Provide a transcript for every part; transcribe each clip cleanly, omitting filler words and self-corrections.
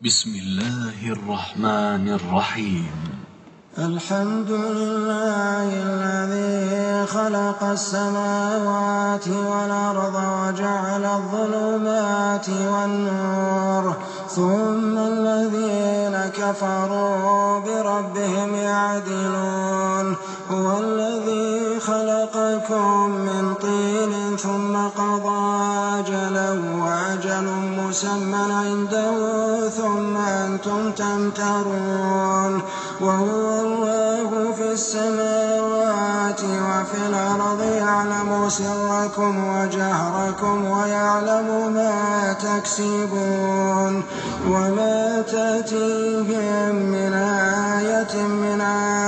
بسم الله الرحمن الرحيم. الحمد لله الذي خلق السماوات والأرض وجعل الظلمات والنور، ثم الذين كفروا بربهم يعدلون. هو الذي خلقكم من طين ثم قضى أجلا وأجل مسمى عنده ثم أنتم تمترون. وهو الله في السماوات وفي الأرض يعلم سركم وجهركم ويعلم ما تكسبون. وما تأتيهم من آية من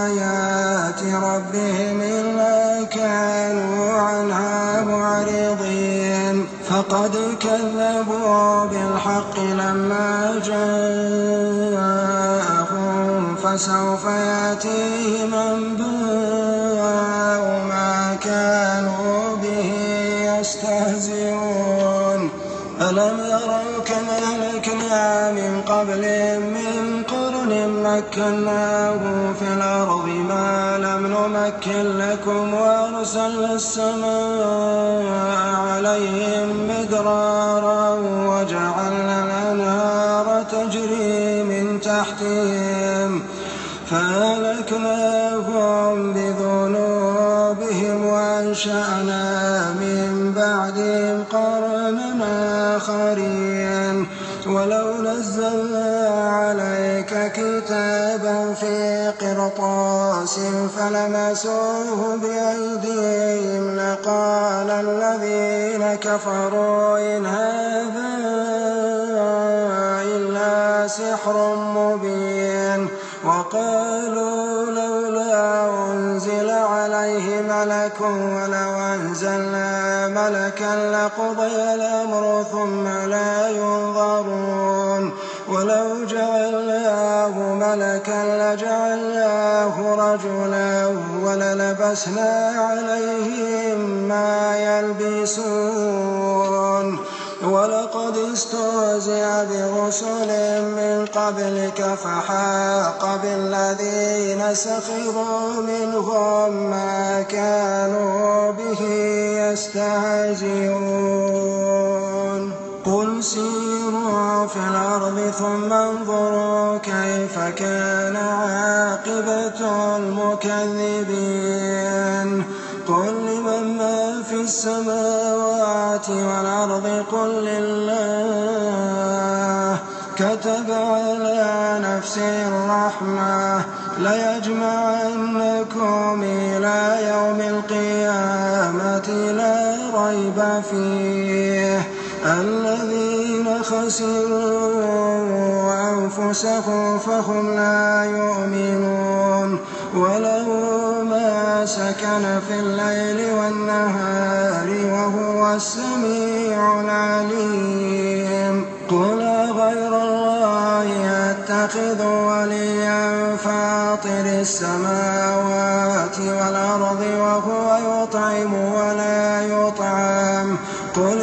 آيات ربهم إلا كانوا عنها معرضين. فقد كذبوا بالحق لما جاءهم فسوف يأتيهم أنباء ما كانوا به يستهزئون. ألم يروا كما أهلكنا من قبلهم من قرن مكناهم في الأرض ما لم نمكن لكم، وأرسلنا السماء عليهم مدرارا وجعلنا الأنهار تجري من تحتهم فأهلكناهم بذنوبهم وأنشأنا من بعدهم قرنا آخرين. ولو نزلنا عليك كتابا في قرطاس فلمسوه بأيديهم لقال الذين كفروا إن هذا إلا سحر مبين. وقالوا لولا أنزل عليه ملك ولو أنزلنا ملكا لقضي الأمر ثم لا ينظرون. ولو جعلناه ملكا لجعلناه رجلا وللبسنا عليهم ما يلبسون. ولقد استهزئ برسل من قبلك فحاق بالذين سخروا منهم ما كانوا به يستهزئون. قل سيروا في الأرض ثم انظروا كيف كان عاقبة المكذبين. قل لمن ما في السماوات والأرض قل لله. كتب على نفسه الرحمة ليجمعنكم إلى يوم القيامة لا ريب فيه. الذين خسروا أنفسهم فهم لا يؤمنون. وله ما سكن في الليل والنهار وهو السميع العليم. قل غير الله أتخذ وليا فاطر السماوات والأرض وهو يطعم ولا يطعم. قل